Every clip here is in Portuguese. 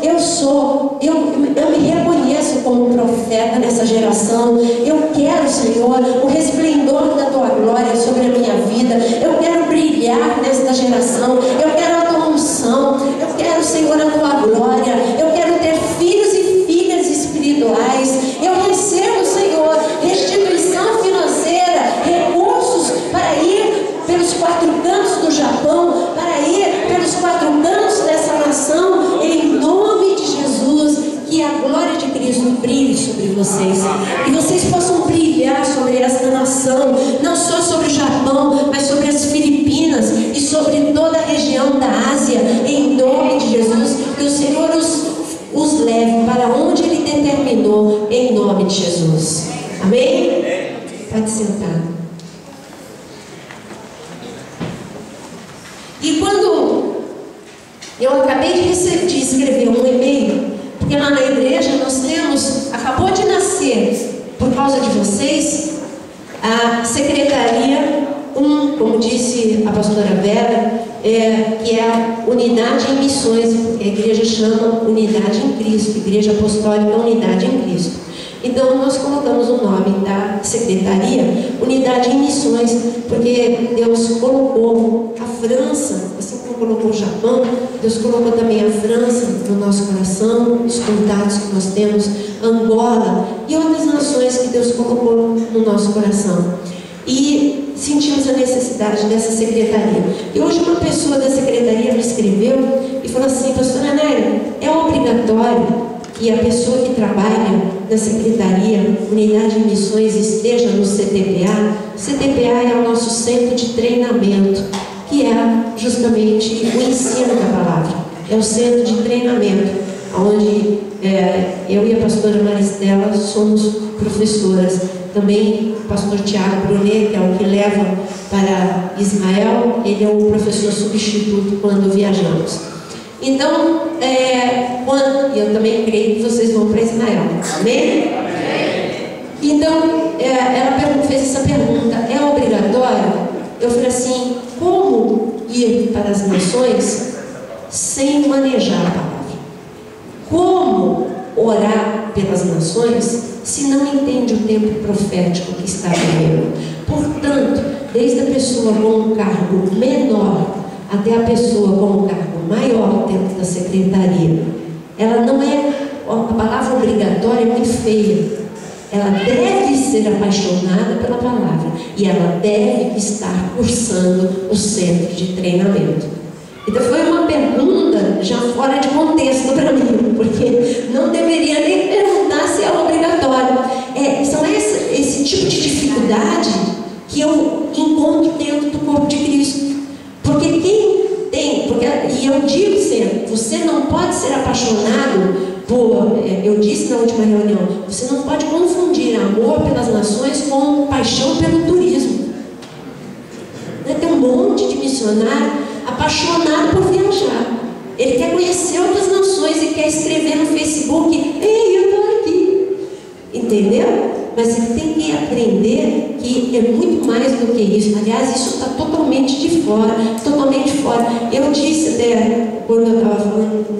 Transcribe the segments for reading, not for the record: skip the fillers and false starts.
eu me reconheço como profeta nessa geração. Eu quero, Senhor, o resplendor da tua glória sobre a minha vida. Eu quero brilhar nesta geração. Eu quero a tua unção. Eu quero, Senhor, a tua glória. Eu quero ter filhos e filhas espirituais. Eu recebo, Senhor, restituição financeira, recursos para ir pelos 4 cantos do Japão, para ir pelos 4 cantos dessa nação, em nome de Jesus. Que a glória de Cristo brilhe sobre vocês, que vocês possam brilhar sobre esta nação, não só sobre o Japão, mas sobre as Filipinas e sobre toda a região da Ásia, em nome de Jesus. Que o Senhor os leve para onde Ele determinou, em nome de Jesus. Amém? Pode sentar. E quando eu acabei de escrever um e-mail, porque lá na igreja nós temos, acabou de nascer, por causa de vocês, a secretaria, como disse a pastora Vera, que é a Unidade em Missões, porque a igreja chama Unidade em Cristo, Igreja Apostólica Unidade em Cristo. Então nós colocamos o nome da secretaria Unidade em Missões, porque Deus colocou a França, assim como colocou o Japão, Deus colocou também a França no nosso coração, os contatos que nós temos, Angola e outras nações que Deus colocou no nosso coração. E sentimos a necessidade dessa secretaria. E hoje uma pessoa da secretaria me escreveu e falou assim: pastora Nélia, é obrigatório que a pessoa que trabalha na Secretaria Unidade de Missões esteja no CTPA? CTPA é o nosso centro de treinamento, que é justamente o ensino da palavra. É o centro de treinamento, onde eu e a pastora Maristela somos professoras. Também o pastor Tiago Brunet, que é o que leva para Israel, ele é o professor substituto quando viajamos. Então, eu também creio que vocês vão para Israel. Amém? Então, ela fez essa pergunta: é obrigatório? Eu falei assim: como ir para as nações sem manejar a palavra? Como orar pelas nações se não entende o tempo profético que está vivendo? Portanto, desde a pessoa com um cargo menor até a pessoa com um cargo maior dentro da secretaria, ela não é, a palavra obrigatória é muito feia. Ela deve ser apaixonada pela palavra e ela deve estar cursando o centro de treinamento. Então foi uma pergunta já fora de contexto para mim, porque não deveria nem perguntar se é obrigatório. São esse tipo de dificuldade que eu encontro dentro do corpo de Cristo. Porque quem tem, e eu digo sempre, você não pode ser apaixonado por, eu disse na última reunião, você não pode confundir amor pelas nações com paixão pelo turismo. Tem um monte de missionário apaixonado por viajar. Ele quer conhecer outras nações e quer escrever no Facebook: ei, eu estou aqui. Entendeu? Mas ele tem que aprender que é muito mais do que isso. Aliás, isso está totalmente de fora, totalmente fora. Eu disse até, quando eu estava falando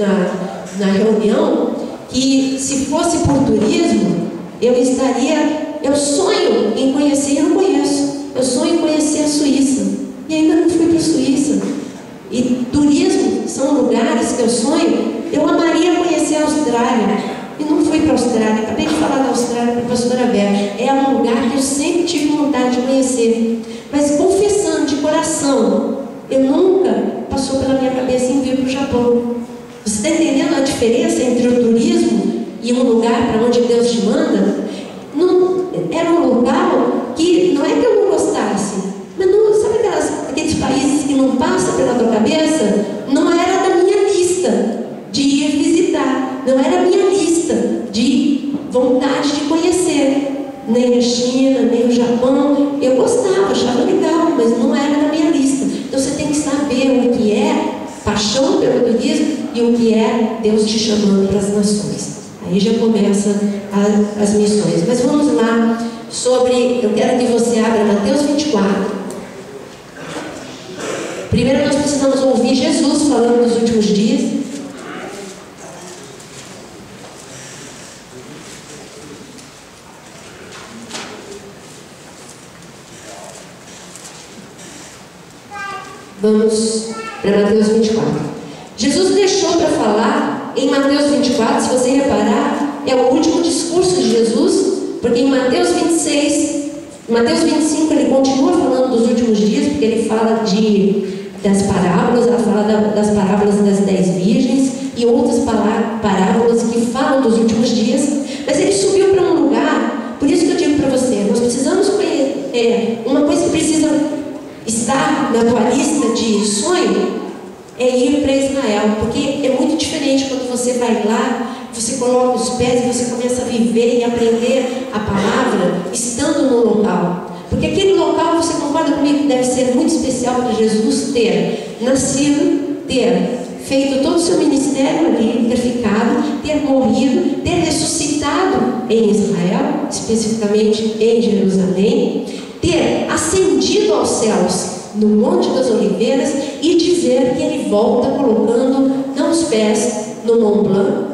na reunião, que se fosse por turismo, eu sonho em conhecer, eu não conheço, eu sonho em conhecer a Suíça, e ainda não fui para a Suíça. E turismo são lugares que eu sonho. Eu amaria conhecer a Austrália, e não fui para a Austrália. Acabei de falar da Austrália para a pastora Vera. É um lugar que eu sempre tive vontade de conhecer, mas confessando de coração, eu nunca passou pela minha cabeça em vir para o Japão. Você está entendendo a diferença entre o turismo e um lugar para onde Deus te manda? Não, era um local que não é que eu não gostasse, mas não, sabe aqueles países que não passam pela tua cabeça? Não era da minha lista de ir visitar, não era a minha lista de vontade de conhecer, nem a China, nem o Japão. Eu gostava, achava legal, mas não era na minha lista. Então você tem que saber o que é paixão pelo turismo e o que é Deus te chamando para as nações. Aí já começa as missões. Mas vamos lá eu quero que você abra Mateus 24. Primeiro nós precisamos ouvir Jesus falando nos últimos dias. Vamos para Mateus 24. Jesus deixou para falar em Mateus 24, se você reparar, é o último discurso de Jesus, porque em Mateus 26, Mateus 25 ele continua falando dos últimos dias, porque ele fala das parábolas, ela fala das parábolas das 10 virgens e outras parábolas que falam dos últimos dias, mas ele subiu para um lugar. Por isso que eu digo para você, nós precisamos conhecer, uma coisa que precisa estar na tua lista de sonho é ir para Israel, porque é muito diferente quando você vai lá, você coloca os pés e você começa a viver e aprender a palavra estando no local. Porque aquele local, você concorda comigo, que deve ser muito especial para Jesus ter nascido, ter feito todo o seu ministério ali, ter ficado, ter morrido, ter ressuscitado em Israel, especificamente em Jerusalém, ter ascendido aos céus no Monte das Oliveiras e dizer que ele volta colocando não os pés no Mont Blanc,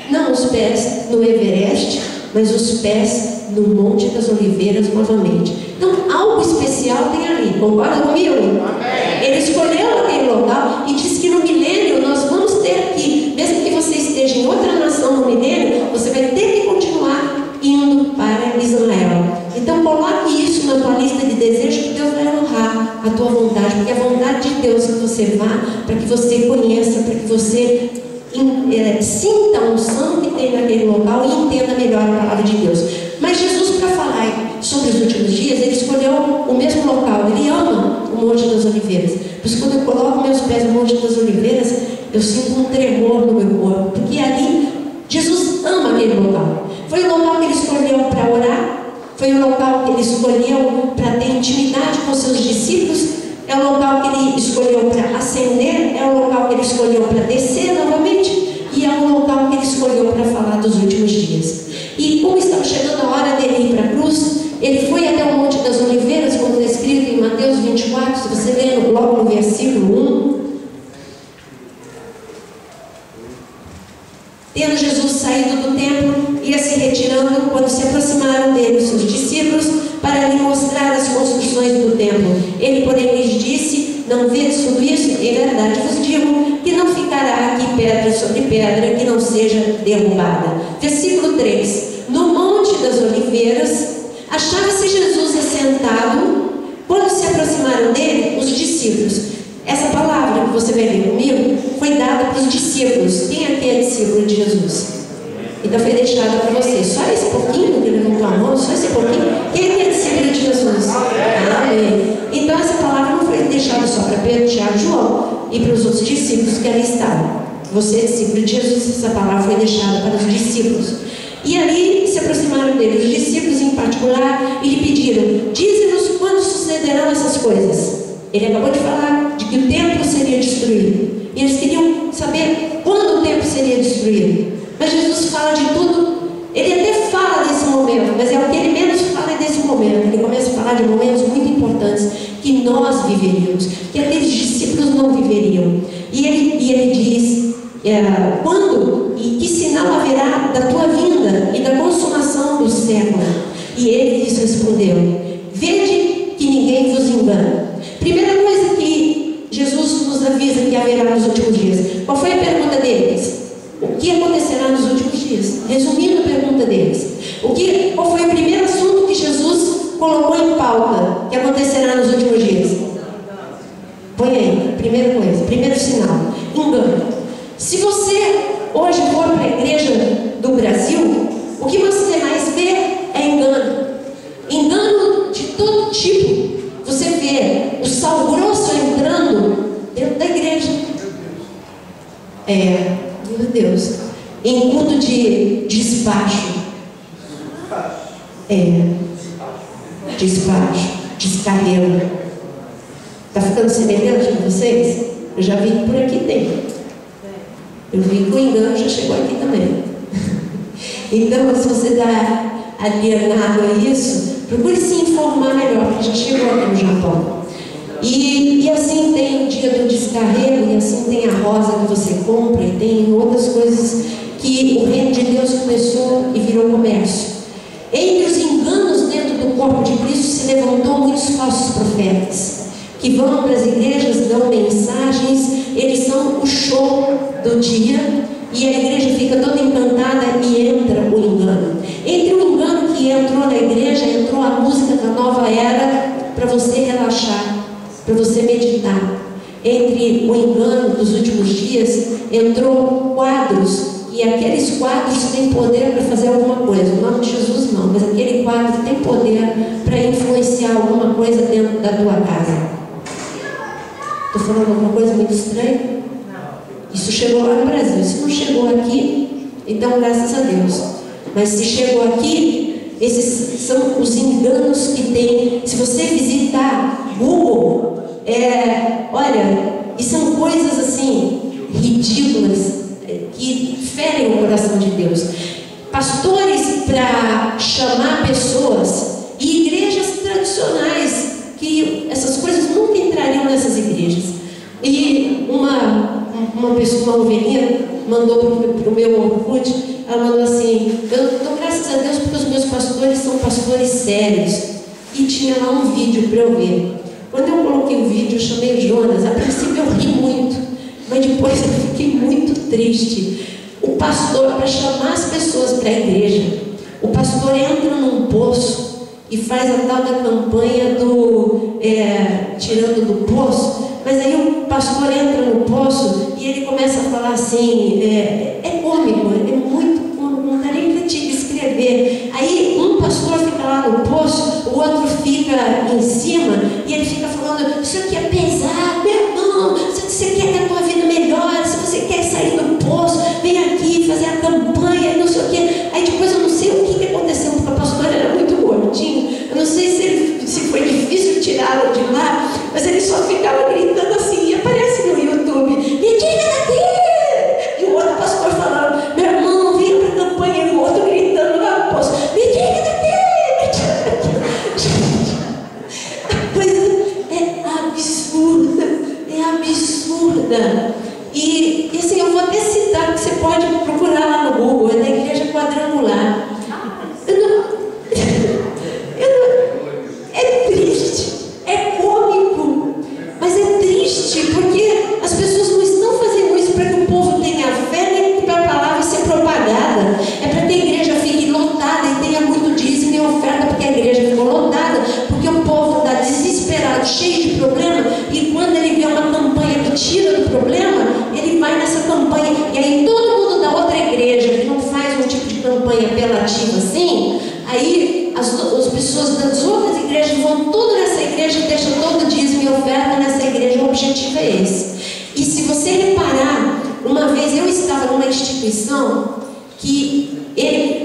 não os pés no Everest, mas os pés no Monte das Oliveiras novamente. Então, algo especial tem ali, concorda comigo? Amém. Ele escolheu aquele local e disse que no milênio nós vamos ter que, mesmo que você esteja em outra nação no milênio, você vai ter que continuar indo para Israel. Então, coloque isso na tua lista de desejos, que Deus vai honrar a tua vontade, porque a vontade de Deus é que você vá, para que você conheça, para que você sinta a unção que tem naquele local e entenda melhor a palavra de Deus. Mas Jesus, para falar sobre os últimos dias, ele escolheu o mesmo local. Ele ama o Monte das Oliveiras. Por isso, quando eu coloco meus pés no Monte das Oliveiras, eu sinto um tremor no meu corpo, porque ali Jesus ama aquele local. Foi o local que ele escolheu para orar, foi o local que ele escolheu para ter intimidade com seus discípulos, é o local que ele escolheu para ascender, é o local que ele escolheu para descer novamente, e é o local que ele escolheu para falar dos últimos dias. E como estava chegando a hora dele ir para a cruz, ele foi até o Monte das Oliveiras, como está escrito em Mateus 24, se você ler logo no versículo 1. Tendo Jesus saído do templo, ia se retirando, quando se aproximaram dele os seus discípulos, para lhe mostrar as construções do templo. Ele, porém, lhes disse: não vedes tudo isso? Em verdade vos digo que não ficará aqui pedra sobre pedra que não seja derrubada. Versículo 3. No Monte das Oliveiras, achava-se Jesus assentado, quando se aproximaram dele os discípulos. Essa palavra que você vai ver comigo foi dada para os discípulos. Quem aqui é discípulo de Jesus? Então foi deixada para vocês. Só esse pouquinho que levantou a mão, só esse pouquinho. Quem aqui é discípulo de Jesus? Amém. Então essa palavra não foi deixada só para Pedro, Tiago e João e para os outros discípulos que ali estavam. Você é discípulo de Jesus, essa palavra foi deixada para os discípulos. E ali se aproximaram dele, os discípulos em particular, e lhe pediram: dize-nos quando sucederão essas coisas. Ele acabou de falar de que o templo seria destruído. E eles queriam saber quando o templo seria destruído. Mas Jesus fala de tudo. Ele até fala desse momento, mas é o que ele menos fala desse momento. Ele começa a falar de momentos muito importantes que nós viveríamos, que aqueles discípulos não viveriam. E ele diz: quando e que sinal haverá da tua vinda e da consumação do século? E ele lhes respondeu: vede que ninguém vos engana. Primeira coisa que Jesus nos avisa que haverá nos últimos dias. Qual foi a pergunta deles? O que acontecerá nos últimos dias? Resumindo a pergunta deles, qual foi o primeiro assunto que Jesus colocou em pauta que acontecerá nos últimos dias? Põe aí, primeira coisa, primeiro sinal: engano. Se você hoje for para a igreja do Brasil, o que você mais vê é engano. Engano de todo tipo. Você vê o sal grosso entrando dentro da igreja. Meu Deus. Em culto de despacho. Despacho. Descarrego. Está ficando semelhante com vocês? Eu já vi que por aqui tem. Eu vi que o engano já chegou aqui também. Então, se você está alienado a isso, procure se informar melhor, porque já chegou aqui no Japão. E assim tem o dia do descarrego, e assim tem a rosa que você compra, e tem outras coisas que o reino de Deus começou e virou comércio. Entre os enganos dentro do corpo de Cristo se levantou muitos falsos profetas, que vão para as igrejas, dão mensagens, eles são o show do dia, e a igreja fica toda encantada e entra o engano. Entre o engano que entrou na igreja, entrou a música da nova era para você relaxar, para você meditar. Entre o engano dos últimos dias, entrou quadros, e aqueles quadros têm poder para fazer alguma coisa. No nome de Jesus não, mas aquele quadro tem poder para influenciar alguma coisa dentro da tua casa. Estou falando alguma coisa muito estranha? Isso chegou lá no Brasil. Se não chegou aqui, então graças a Deus. Mas se chegou aqui, esses são os enganos que tem. Se você visitar Google, olha, e são coisas assim, ridículas, que ferem o coração de Deus. Pastores para chamar pessoas, e igrejas tradicionais, que essas coisas nunca entrariam nessas igrejas. E uma pessoa, uma ovelhinha, mandou para o meu Orkut, ela mandou assim: eu dou graças a Deus porque os meus pastores são pastores sérios. E tinha lá um vídeo para eu ver. Quando eu coloquei o vídeo, eu chamei o Jonas. A princípio eu ri muito, mas depois eu fiquei muito triste. O pastor, para chamar as pessoas para a igreja, o pastor entra num poço e faz a tal da campanha do tirando do poço. Mas aí o pastor entra no poço e ele começa a falar assim, é cômico, é muito cômico, não dá nem para te descrever. Aí um pastor fica lá no poço, o outro fica em cima, e ele fica falando: isso aqui é pesado, meu irmão, se você quer ter a tua vida melhor, se você quer sair do poço, vem aqui fazer a campanha, não sei o quê. Aí depois eu não sei o que aconteceu, porque o pastor era muito gordinho, eu não sei se foi difícil tirá-lo de lá, mas ele só ficava gritando assim, e aparece no YouTube: me tira daqui! E o outro pastor falando: meu irmão, vem para a campanha, e o outro gritando lá no poço: me tira daqui! Me tira daqui! A coisa é absurda. E assim, eu vou até citar, que você pode procurar lá no Google, é da Igreja Quadrangular. É triste, é cômico, mas é triste porque as pessoas não estão fazendo isso para que o povo tenha fé, nem para a palavra ser propagada. É para que a igreja fique lotada e tenha muito dízimo e oferta, porque a igreja ficou lotada, porque o povo está desesperado, cheio de problema, e quando ele vê uma campanha que tira do problema, ele vai nessa campanha, e aí todo mundo da outra igreja que não faz um tipo de campanha apelativa assim, aí as pessoas das outras igrejas vão tudo nessa igreja, deixam todo dízimo e oferta nessa igreja. O objetivo é esse. E se você reparar, uma vez eu estava numa instituição que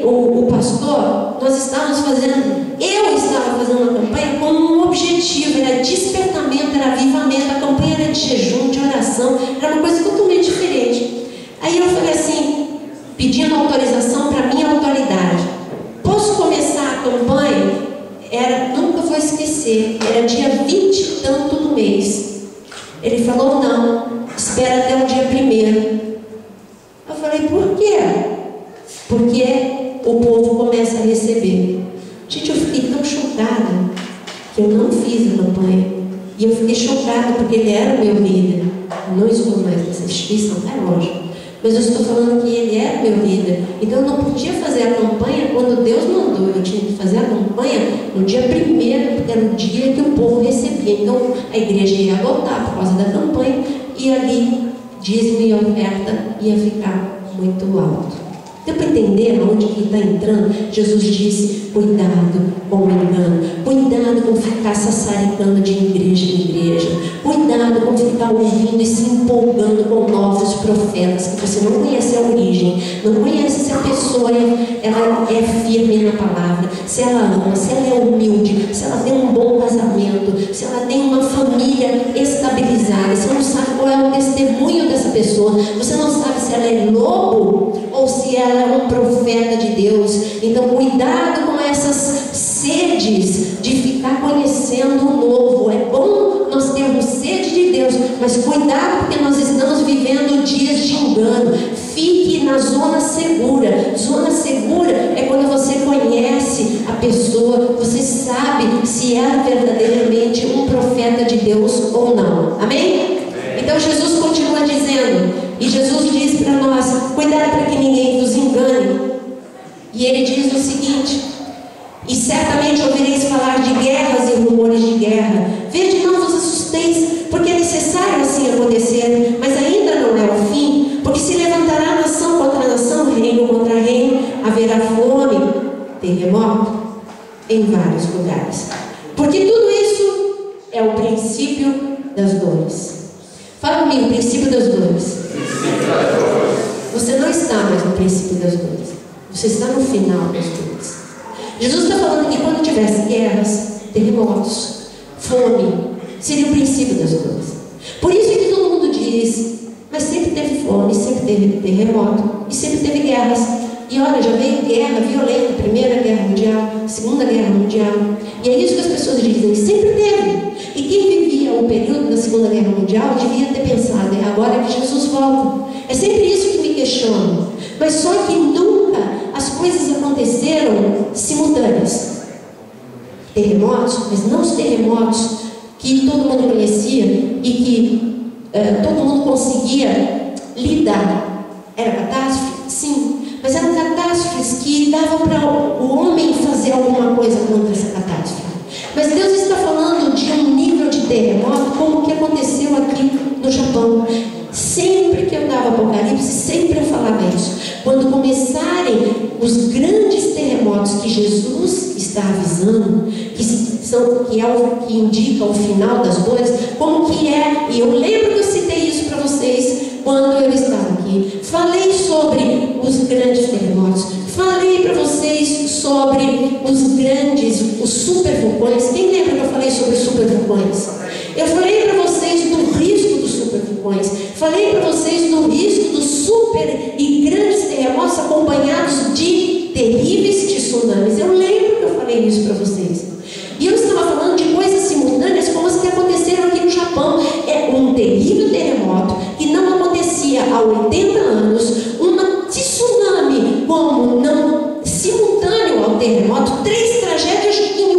o pastor, eu estava fazendo uma campanha com um objetivo, era despertamento, era avivamento, a campanha era de jejum, de oração, era uma coisa totalmente diferente. Aí eu falei assim, pedindo autorização para a minha autoridade: posso começar a campanha? Nunca vou esquecer, era dia 20 e tanto do mês. Ele falou: não, espera até o dia 1º. Eu falei: por quê? Porque o povo começa a receber. Gente, eu fiquei tão chocada que eu não fiz a campanha. E eu fiquei chocada porque ele era o meu líder. Eu não estou mais nessa instituição, é lógico. Mas eu estou falando que ele era meu líder. Então eu não podia fazer a campanha quando Deus mandou. Eu tinha que fazer a campanha no dia 1º, porque era o dia que o povo recebia. Então a igreja ia lotar por causa da campanha, e ali dízimo e oferta ia ficar muito alto. Deu para entender aonde que está entrando? Jesus disse: cuidado com o engano, cuidado com ficar sassaricando de igreja em igreja, cuidado com ficar ouvindo e se empolgando com novos profetas, que você não conhece a origem, não conhece se a pessoa ela é firme na palavra, se ela ama, se ela é humilde, se ela tem um bom casamento, se ela tem uma família estabilizada. Você não sabe qual é o testemunho dessa pessoa, você não sabe se ela é lobo ou se ela é um profeta de Deus. Então cuidado com essas sedes de ficar conhecendo o novo. É bom nós termos sede de Deus, mas cuidado, porque nós estamos vivendo dias de engano. Fique na zona segura. Zona segura é quando você conhece a pessoa, você sabe se é verdadeiramente um profeta correta de Deus ou não. Amém? Então Jesus continua dizendo, e Jesus diz para nós, cuidado para que ninguém vos engane. E ele diz o seguinte: e certamente ouvireis falar de guerras e rumores de guerra. Vede, não vos assusteis, porque é necessário assim acontecer, mas ainda não é o fim, porque se levantará nação contra nação, reino contra reino, haverá fome, terremoto em vários lugares. Porque tudo isso é o princípio das dores. Fala comigo, princípio das dores. Você não está mais no princípio das dores. Você está no final das dores. Jesus está falando que quando tivesse guerras, terremotos, fome, seria o princípio das dores. Por isso é que todo mundo diz, mas sempre teve fome, sempre teve terremoto e sempre teve guerras. E olha, já veio guerra violenta, Primeira Guerra Mundial, Segunda Guerra Mundial. E é isso que as pessoas dizem, sempre teve. E quem vivia o período da Segunda Guerra Mundial devia ter pensado, é agora que Jesus volta. É sempre isso que me questiono. Mas só que nunca as coisas aconteceram simultâneas. Terremotos, mas não os terremotos que todo mundo conhecia e que todo mundo conseguia lidar. Era catástrofe? Sim. Mas eram catástrofes que davam para o homem fazer alguma coisa contra essa catástrofe. Mas Deus está falando de um nível de terremoto como o que aconteceu aqui no Japão. Sempre que eu dava Apocalipse, sempre eu falava isso. Quando começarem os grandes terremotos que Jesus está avisando, que é o que indica o final das dores, como que é, e eu lembro que eu citei isso para vocês quando eu estava aqui. Falei sobre os grandes terremotos, falei para vocês sobre os supervulcões. Quem lembra que eu falei sobre os supervulcões? Eu falei para vocês do risco dos supervulcões, falei para vocês do risco dos super e grandes terremotos acompanhados de terríveis tsunamis. Eu lembro que eu falei isso para vocês. E eu estava falando de coisas simultâneas como as que aconteceram aqui no Japão. É um terrível terremoto que não acontecia há 80 anos, uma tsunami como não simultâneo ao terremoto, 3 tragédias em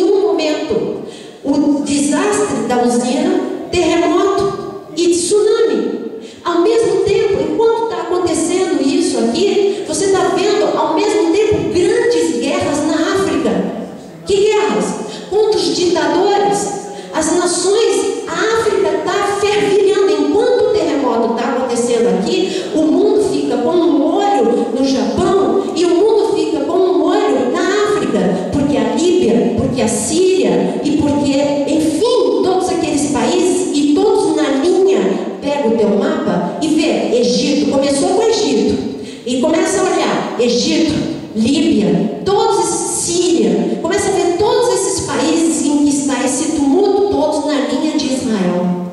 um momento. O desastre da usina, terremoto e tsunami. Ao mesmo tempo, enquanto está acontecendo isso aqui, você está vendo ao mesmo tempo grandes guerras na África. Que guerras? Contra os ditadores. As nações, a África está fervilhando. Enquanto o terremoto está acontecendo aqui, o mundo fica com um olho no Japão e o mundo fica com um olho na África. Porque a Líbia, porque a Síria e porque, enfim, todos aqueles países e todos na linha. Pega o teu mapa e vê, Egito, começou com o Egito. E começa a olhar, Egito, Líbia, Síria, começa a ver todos esses países em que está esse tumulto, todos na linha de Israel.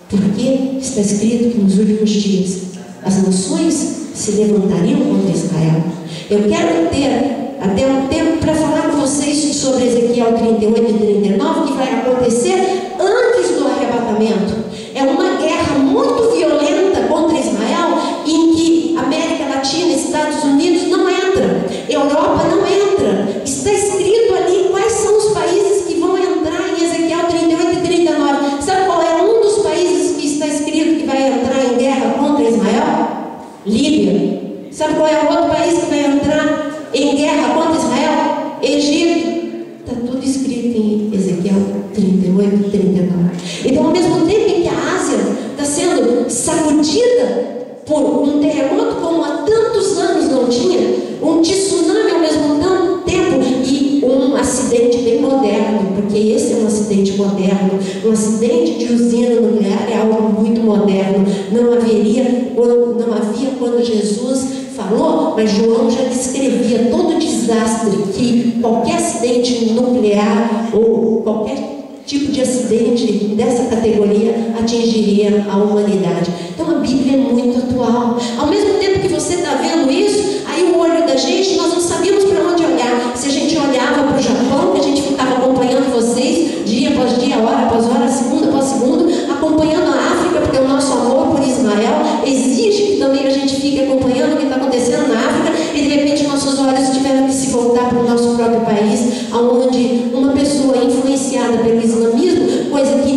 Porque está escrito que nos últimos dias as nações se levantariam contra Israel. Eu quero ter até um tempo para falar com vocês sobre Ezequiel 38 e 39, que vai acontecer antes do arrebatamento. É uma guerra muito violenta contra Israel, em que América Latina, Estados Unidos não entra, Europa não entra. Está escrito ali quais são os países que vão entrar em Ezequiel 38 e 39. Sabe qual é um dos países que está escrito que vai entrar em guerra contra Israel? Líbia. Sabe qual é o outro país que vai entrar em guerra contra Israel? Egito. Está tudo escrito em Ezequiel 38 e 39. Então, ao mesmo tempo em que a Ásia está sendo sacudida por um terremoto como há tantos anos não tinha, um tsunami ao mesmo tempo e um acidente bem moderno, porque esse é um acidente moderno, um acidente de usina nuclear é algo muito moderno. Não havia quando Jesus falou, mas João já descrevia todo o desastre que qualquer acidente nuclear ou qualquer tipo de acidente dessa categoria atingiria a humanidade. Então a Bíblia é muito atual. Ao mesmo tempo que você está vendo isso, aí o olho da gente, nós não sabíamos para onde olhar. Se a gente olhava para o Japão, que a gente ficava acompanhando vocês dia após dia, hora após hora, segundo após segundo, acompanhando a África, porque o nosso amor por Israel exige que também a gente fique acompanhando o que está acontecendo na África, e de repente nossos olhos tiveram que se voltar para o nosso próprio país, onde uma pessoa influenciada pelo islamismo, coisa que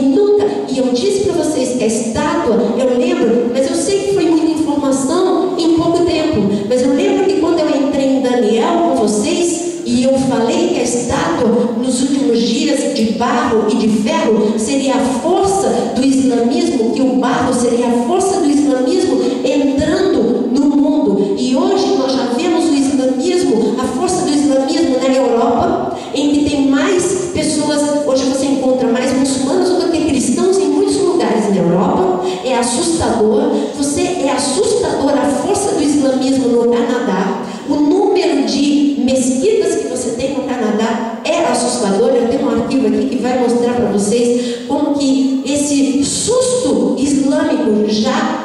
barro e de ferro seria a força do islamismo, que o barro seria a força do islamismo entrando no mundo. E hoje nós já vemos o islamismo, a força do islamismo na Europa, em que tem mais pessoas, hoje você encontra mais muçulmanos do que cristãos em muitos lugares na Europa. É assustador, é assustadora a força do islamismo no Canadá. O número de mesquitas que você tem no Canadá é assustador. Eu tenho um arquivo aqui que vai mostrar para vocês como que esse susto islâmico já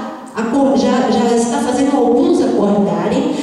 está fazendo alguns acordarem.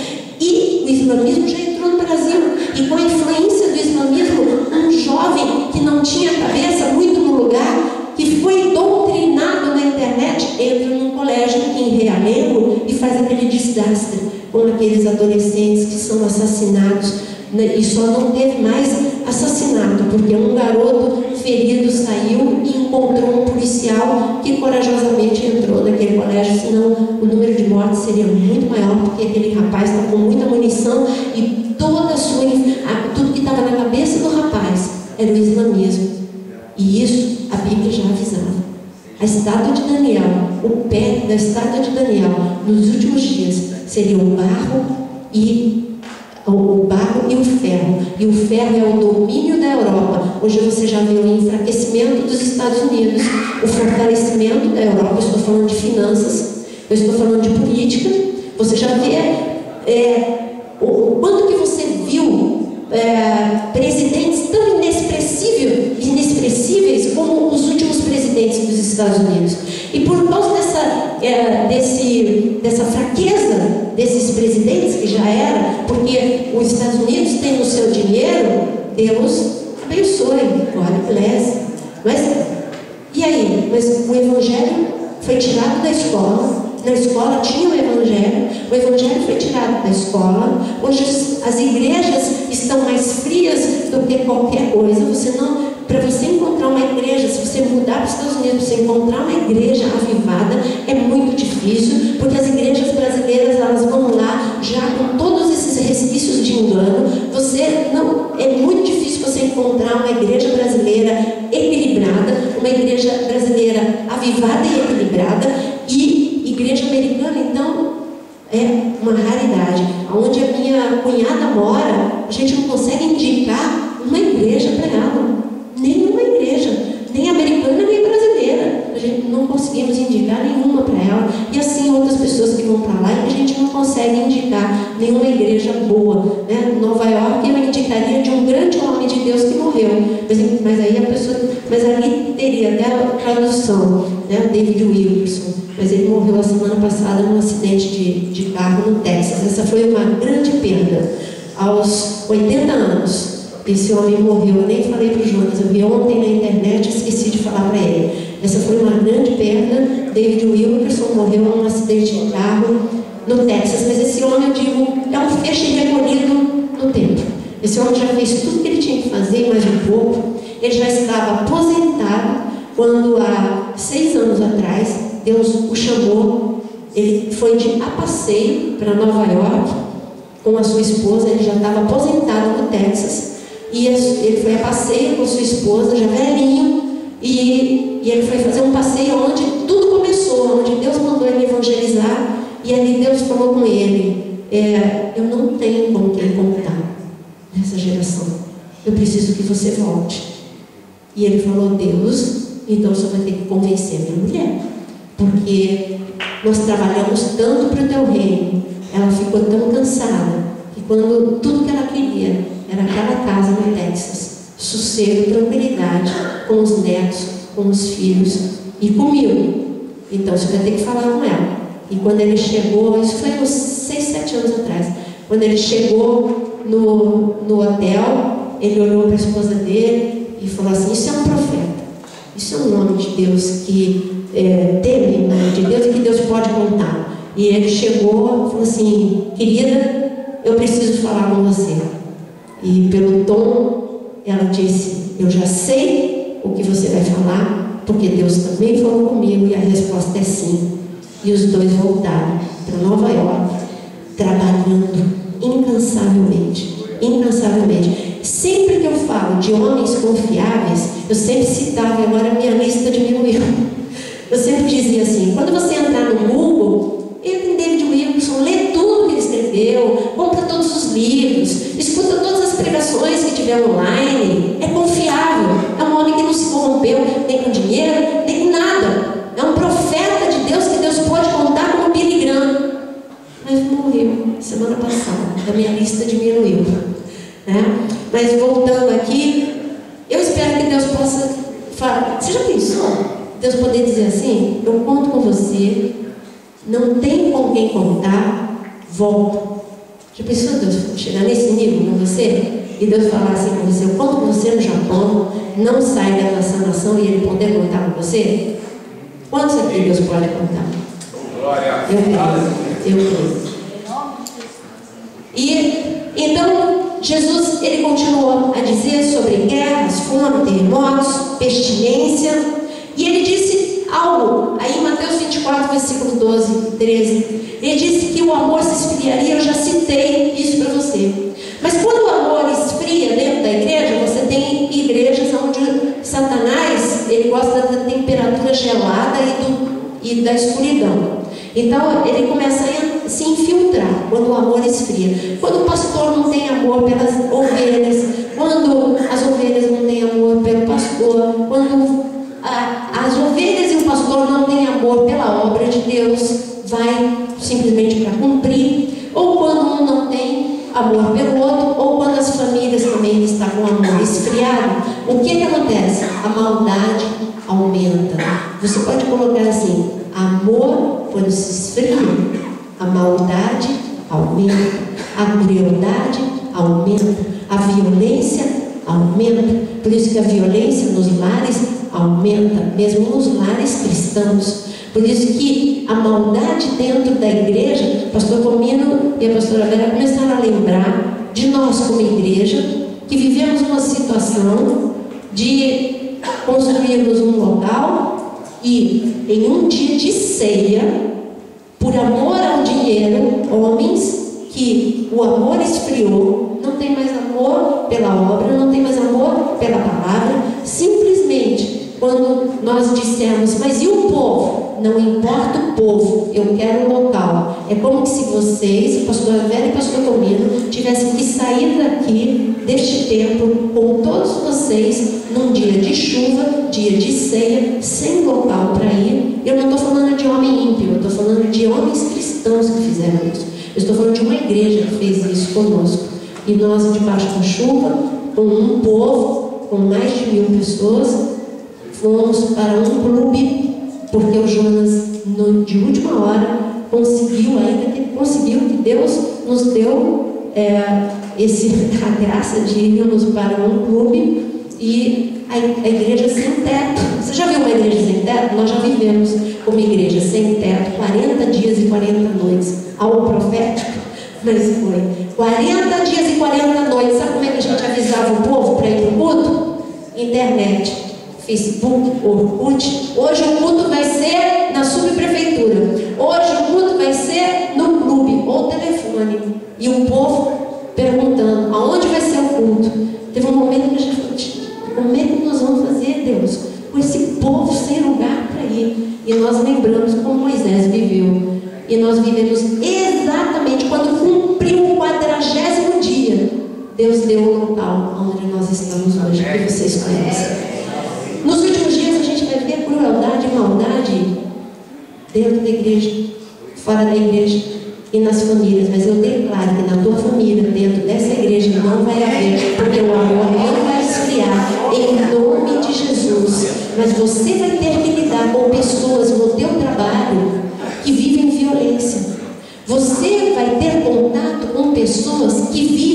E o islamismo já entrou no Brasil. E com a influência do islamismo, um jovem que não tinha cabeça muito no lugar, que foi doutrinado na internet, entra num colégio em Realengo e faz aquele desastre com aqueles adolescentes que são assassinados, né? E só não teve mais assassinato, porque um garoto ferido saiu e encontrou um policial que corajosamente entrou naquele colégio, senão o número de mortes seria muito maior, porque aquele rapaz está com muita munição e tudo que estava na cabeça do rapaz era o islamismo. E isso a Bíblia já avisava. A estátua de Daniel, o pé da estátua de Daniel, nos últimos dias, seria o barro e o ferro. E o ferro é o domínio da Europa. Hoje você já vê o enfraquecimento dos Estados Unidos, o fortalecimento da Europa. Eu estou falando de finanças, eu estou falando de política. Você já vê o quanto que você viu presidentes tão inexpressíveis como os últimos presidentes dos Estados Unidos. E por causa dessa fraqueza desses presidentes, que já era, porque os Estados Unidos têm o seu dinheiro, Deus abençoe, God bless. Mas, e aí? Mas o Evangelho foi tirado da escola. Na escola tinha o Evangelho foi tirado da escola. Hoje as igrejas estão mais frias do que qualquer coisa. Para você encontrar uma igreja, se você mudar para os Estados Unidos, você encontrar uma igreja avivada é muito difícil, porque as igrejas brasileiras, elas vão lá já com todos esses resquícios de engano. É muito difícil você encontrar uma igreja brasileira equilibrada, uma igreja brasileira avivada e equilibrada. E igreja americana, então, é uma raridade. Onde a minha cunhada mora, a gente não consegue indicar uma igreja para ela. Nenhuma igreja, nem americana, nem brasileira. A gente não conseguimos indicar nenhuma para ela. E assim outras pessoas que vão para lá, e a gente não consegue indicar nenhuma igreja boa, né? Nova York, eu indicaria de um grande homem de Deus que morreu. Mas ali teria até a tradução, né? David Wilkerson. Mas ele morreu a semana passada num acidente de carro no Texas. Essa foi uma grande perda. Aos 80 anos, esse homem morreu. Eu nem falei para o Jonas, eu vi ontem na internet e esqueci de falar para ele. Essa foi uma grande perda. David Wilkerson morreu num acidente de carro no Texas. Mas esse homem, eu digo, é um feixe recolhido no tempo. Esse homem já fez tudo que ele tinha que fazer, mais um pouco. Ele já estava aposentado quando, há 6 anos atrás, Deus o chamou. Ele foi a passeio para Nova York com a sua esposa. Ele já estava aposentado no Texas. E ele foi a passeio com sua esposa, já velhinho. E ele foi fazer um passeio onde tudo começou, onde Deus mandou ele evangelizar. E ali Deus falou com ele: eu não tenho com quem contar nessa geração. Eu preciso que você volte. E ele falou: Deus, então você vai ter que convencer minha mulher. Porque nós trabalhamos tanto para o teu reino. Ela ficou tão cansada que quando tudo que ela queria era aquela casa no Texas, sossego, tranquilidade, com os netos, com os filhos e comigo. Então você vai ter que falar com ela. E quando ele chegou, isso foi uns 6, 7 anos atrás, quando ele chegou no hotel, ele olhou para a esposa dele e falou assim: isso é um profeta, isso é um nome de Deus que teme o nome de Deus e que Deus pode contar. E ele chegou e falou assim: querida, eu preciso falar com você. E pelo tom, ela disse: eu já sei o que você vai falar, porque Deus também falou comigo, e a resposta é sim. E os dois voltaram para Nova York, trabalhando incansavelmente. incansavelmente. Sempre que eu falo de homens confiáveis, eu sempre citava, agora a minha lista diminuiu. Eu sempre dizia assim: quando você entrar no Google, entra em David Wilkerson, lê tudo que ele escreveu, compra todos os livros, escuta todas as pregações que tiver online. É confiável, é um homem que não se corrompeu nem com dinheiro, nem com nada. É um profeta de Deus que Deus pode contar como Billy Graham. Mas morreu semana passada, a minha lista diminuiu, né? Mas voltando aqui, eu espero que Deus possa falar. Você já pensou? Deus poder dizer assim: eu conto com você, não tem com quem contar, volta. Já pensou Deus chegar nesse nível com você? E Deus falar assim com você: eu conto com você no Japão, não sai dessa nação, e Ele poder contar com você? Quantos aqui Deus pode contar? Eu creio. E então Jesus, ele continuou a dizer sobre guerras, fome, terremotos, pestilência, e ele disse algo aí em Mateus 24, versículo 12, 13. Ele disse que o amor se esfriaria. Eu já citei isso para você. Mas quando o amor esfria dentro da igreja, você tem igrejas onde Satanás, ele gosta da temperatura gelada e da escuridão. Então ele começa a se infiltrar quando o amor esfria. Quando o pastor não tem amor pelas ovelhas, quando as ovelhas não têm amor pelo pastor, quando as ovelhas e o pastor não têm amor pela obra de Deus, vai simplesmente para cumprir, ou quando um não tem amor pelo outro, ou quando as famílias também estão com amor esfriado, o que acontece? A maldade aumenta. Você pode colocar assim: amor, quando se esfria, a maldade aumenta, a crueldade aumenta, a violência aumenta. Por isso que a violência nos lares aumenta, mesmo nos lares cristãos. Por isso que a maldade dentro da igreja, o pastor Comino e a pastora Vera começaram a lembrar de nós como igreja, que vivemos uma situação de construirmos um local e em um dia de ceia, por amor ao dinheiro, homens que o amor esfriou, não tem mais amor pela obra, não tem mais amor pela palavra. Simplesmente, quando nós dissemos: mas e o povo? Não importa o povo, eu quero um local. É como se vocês, a pastora Vera e o pastor Comino, tivessem que sair daqui, deste templo, com todos vocês, num dia de chuva, dia de ceia, sem local para ir. Eu não estou falando de homem ímpio, eu estou falando de homens cristãos que fizeram isso. Eu estou falando de uma igreja que fez isso conosco. E nós, debaixo da chuva, com um povo, com mais de 1000 pessoas, fomos para um clube, porque o Jonas, de última hora, conseguiu que Deus nos deu a graça de irmos para um clube e a igreja sem teto. Você já viu uma igreja sem teto? Nós já vivemos como igreja sem teto 40 dias e 40 noites. Algo profético, mas foi 40 dias e 40 noites. Sabe como é que a gente avisava o povo para ir para o culto? Internet, Facebook, Orkut. Hoje o culto vai ser na subprefeitura, hoje o culto vai ser no clube ou telefone, e o povo perguntando aonde vai ser o culto. Teve um momento que a gente falou: como é que nós vamos fazer, Deus, com esse povo sem lugar para ir? E nós lembramos como Moisés viveu, e nós vivemos exatamente quando cumpriu o 40º dia. Deus deu o local onde nós estamos hoje, que vocês conhecem. Nos últimos dias a gente vai ver crueldade e maldade dentro da igreja, fora da igreja e nas famílias. Mas eu declaro que na tua família, dentro dessa igreja, não vai haver, porque o amor não vai esfriar, em nome de Jesus. Mas você vai ter que lidar com pessoas no teu trabalho que vivem violência. Você vai ter contato com pessoas que vivem